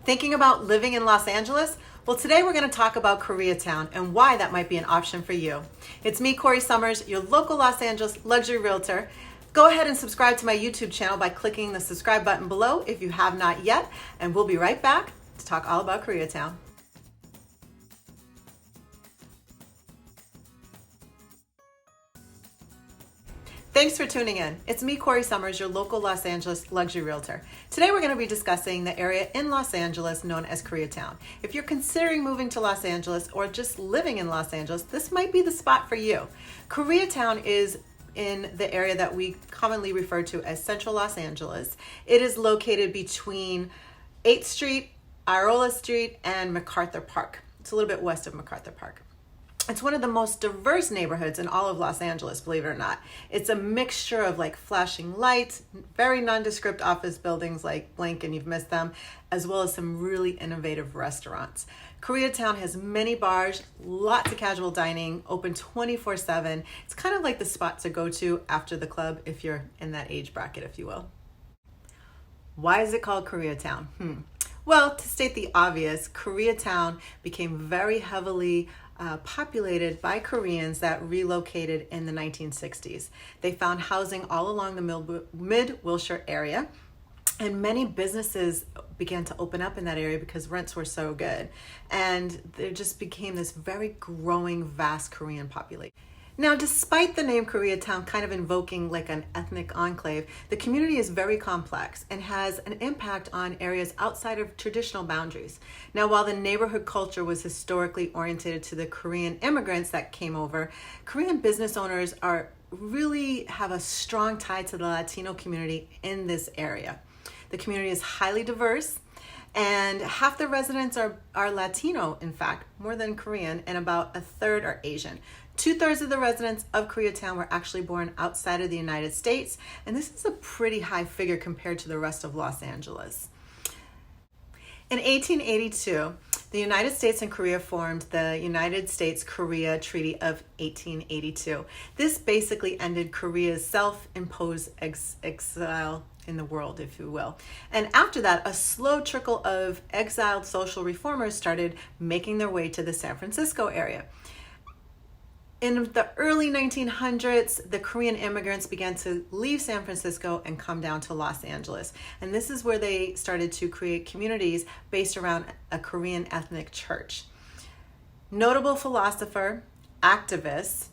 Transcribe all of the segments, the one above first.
Thinking about living in Los Angeles? Well, today we're going to talk about Koreatown and why that might be an option for you. It's me, Corrie Sommers, your local Los Angeles luxury realtor. Go ahead and subscribe to my YouTube channel by clicking the subscribe button below if you have not yet, and we'll be right back to talk all about Koreatown. Thanks for tuning in. It's me, Corrie Sommers, your local Los Angeles luxury realtor. Today we're going to be discussing the area in Los Angeles known as Koreatown. If you're considering moving to Los Angeles or just living in Los Angeles, this might be the spot for you. Koreatown is in the area that we commonly refer to as Central Los Angeles. It is located between 8th Street, Iola Street, and MacArthur Park. It's a little bit west of MacArthur Park. It's one of the most diverse neighborhoods in all of Los Angeles, believe it or not. It's a mixture of like flashing lights, very nondescript office buildings like blink and you've missed them, as well as some really innovative restaurants. Koreatown has many bars, lots of casual dining, open 24/7. It's kind of like the spot to go to after the club if you're in that age bracket, if you will. Why is it called Koreatown? Well, to state the obvious, Koreatown became very heavily populated by Koreans that relocated in the 1960s. They found housing all along the mid-Wilshire area, and many businesses began to open up in that area because rents were so good. And there just became this very growing, vast Korean population. Now, despite the name Koreatown kind of invoking like an ethnic enclave, the community is very complex and has an impact on areas outside of traditional boundaries. Now, while the neighborhood culture was historically oriented to the Korean immigrants that came over, Korean business owners really have a strong tie to the Latino community in this area. The community is highly diverse, and half the residents are Latino, in fact, more than Korean, and about a third are Asian. 2/3 of the residents of Koreatown were actually born outside of the United States, and this is a pretty high figure compared to the rest of Los Angeles. In 1882, the United States and Korea formed the United States-Korea Treaty of 1882. This basically ended Korea's self-imposed exile in the world, if you will. And after that, a slow trickle of exiled social reformers started making their way to the San Francisco area. In the early 1900s, the Korean immigrants began to leave San Francisco and come down to Los Angeles. And this is where they started to create communities based around a Korean ethnic church. Notable philosopher, activist,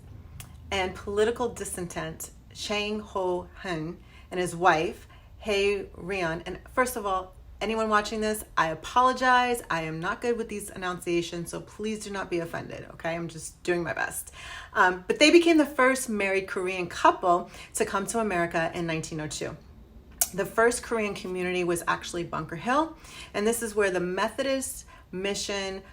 and political dissident Chang Ho-hun and his wife, Hae Ryeon. And first of all, anyone watching this, I apologize. I am not good with these enunciations, so please do not be offended, okay? I'm just doing my best. But they became the first married Korean couple to come to America in 1902. The first Korean community was actually Bunker Hill, and this is where the Methodist Mission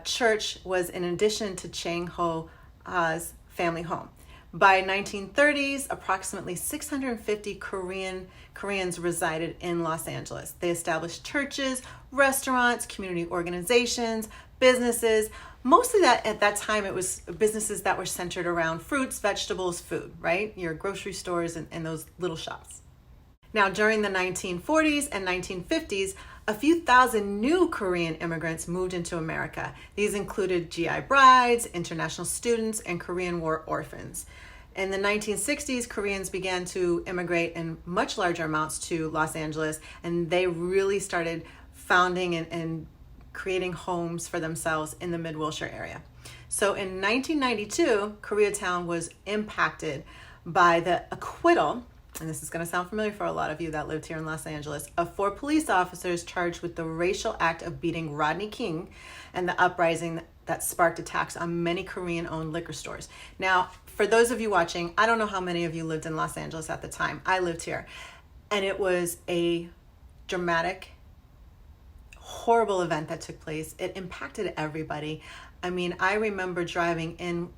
Church was in addition to Chang Ho-ha's family home. By 1930s, approximately 650 Koreans resided in Los Angeles. They established churches, restaurants, community organizations, businesses. Mostly at that time, it was businesses that were centered around fruits, vegetables, food, right? Your grocery stores and those little shops. Now, during the 1940s and 1950s, a few thousand new Korean immigrants moved into America. These included GI brides, international students, and Korean War orphans. In the 1960s, Koreans began to immigrate in much larger amounts to Los Angeles, and they really started founding and creating homes for themselves in the mid-Wilshire area. So in 1992, Koreatown was impacted by the acquittal, and this is going to sound familiar for a lot of you that lived here in Los Angeles, of 4 police officers charged with the racial act of beating Rodney King and the uprising that sparked attacks on many Korean-owned liquor stores. Now, for those of you watching, I don't know how many of you lived in Los Angeles at the time. I lived here, and it was a dramatic, horrible event that took place. It impacted everybody. I mean, I remember driving in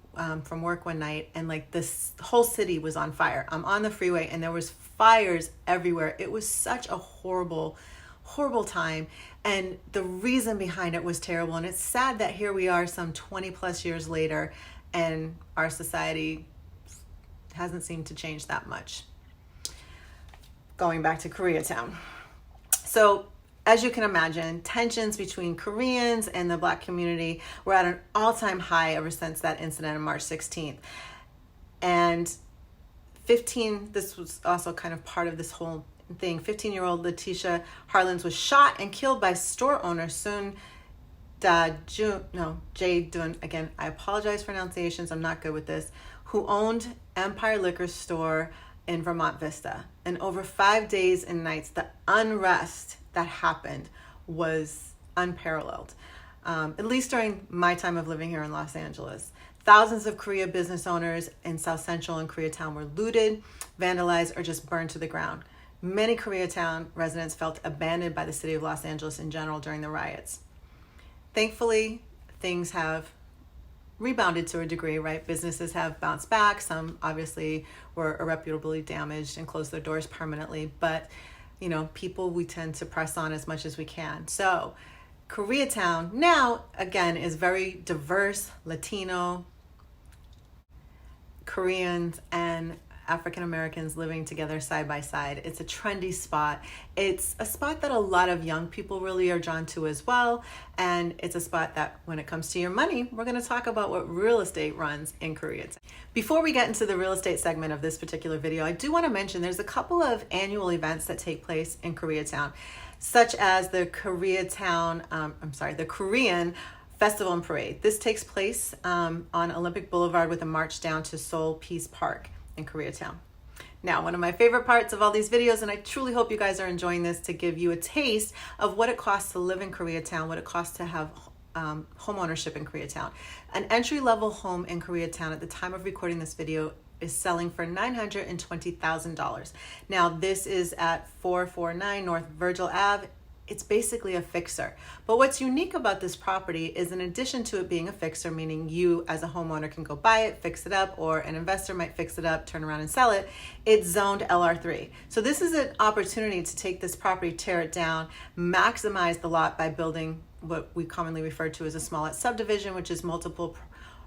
from work one night, and like this whole city was on fire. I'm on the freeway and there was fires everywhere. It was such a horrible time, and the reason behind it was terrible. And it's sad that here we are some 20 plus years later and our society hasn't seemed to change that much. Going back to Koreatown. So as you can imagine, tensions between Koreans and the Black community were at an all-time high ever since that incident on March 16th. And this was also kind of part of this whole thing. 15-year-old Letitia Harlins was shot and killed by store owner Jae Dun, again, I apologize for pronunciations, I'm not good with this, who owned Empire Liquor Store in Vermont Vista. And over 5 days and nights, the unrest that happened was unparalleled, at least during my time of living here in Los Angeles. Thousands of Korea business owners in South Central and Koreatown were looted, vandalized, or just burned to the ground. Many Koreatown residents felt abandoned by the city of Los Angeles in general during the riots. Thankfully, things have rebounded to a degree, right? Businesses have bounced back. Some obviously were irreparably damaged and closed their doors permanently, but people, we tend to press on as much as we can. So Koreatown now, again, is very diverse, Latino, Koreans, and African Americans living together side by side. It's a trendy spot. It's a spot that a lot of young people really are drawn to as well. And it's a spot that when it comes to your money, we're going to talk about what real estate runs in Koreatown. Before we get into the real estate segment of this particular video, I do want to mention there's a couple of annual events that take place in Koreatown, such as the the Korean Festival and Parade. This takes place on Olympic Boulevard with a march down to Seoul Peace Park in Koreatown. Now, one of my favorite parts of all these videos, and I truly hope you guys are enjoying this, to give you a taste of what it costs to live in Koreatown, what it costs to have home ownership in Koreatown. An entry-level home in Koreatown at the time of recording this video is selling for $920,000. Now, this is at 449 North Virgil Ave. It's basically a fixer. But what's unique about this property is, in addition to it being a fixer, meaning you as a homeowner can go buy it, fix it up, or an investor might fix it up, turn around and sell it, it's zoned LR3. So this is an opportunity to take this property, tear it down, maximize the lot by building what we commonly refer to as a small lot subdivision, which is multiple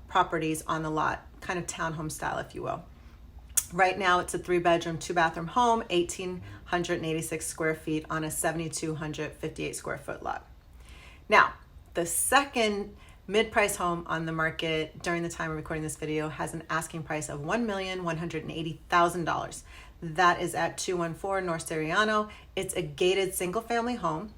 properties on the lot, kind of townhome style, if you will. Right now, it's a 3-bedroom, 2-bathroom home, 1,886 square feet on a 7,258 square foot lot. Now, the second mid-price home on the market during the time of recording this video has an asking price of $1,180,000. That is at 214 North Siriano. It's a gated single-family home,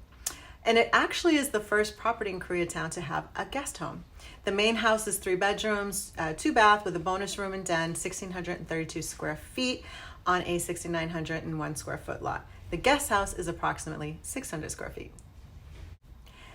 and it actually is the first property in Koreatown to have a guest home. The main house is 3 bedrooms, 2 bath with a bonus room and den, 1,632 square feet on a 6,901 square foot lot. The guest house is approximately 600 square feet.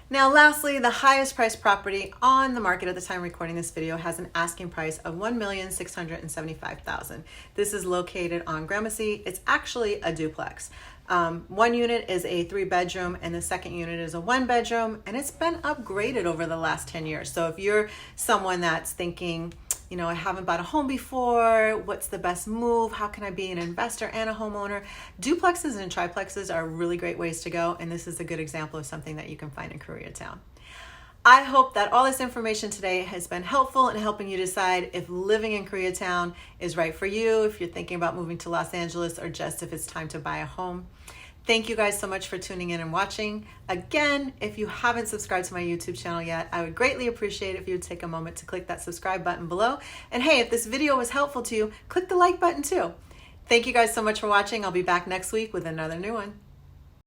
Now, lastly, the highest priced property on the market at the time of recording this video has an asking price of $1,675,000. This is located on Gramercy. It's actually a duplex. One unit is a 3-bedroom and the second unit is a 1-bedroom, and it's been upgraded over the last 10 years. So if you're someone that's thinking, I haven't bought a home before, what's the best move? How can I be an investor and a homeowner? Duplexes and triplexes are really great ways to go, and this is a good example of something that you can find in Koreatown. I hope that all this information today has been helpful in helping you decide if living in Koreatown is right for you, if you're thinking about moving to Los Angeles, or just if it's time to buy a home. Thank you guys so much for tuning in and watching. Again, if you haven't subscribed to my YouTube channel yet, I would greatly appreciate it if you would take a moment to click that subscribe button below. And hey, if this video was helpful to you, click the like button too. Thank you guys so much for watching. I'll be back next week with another new one.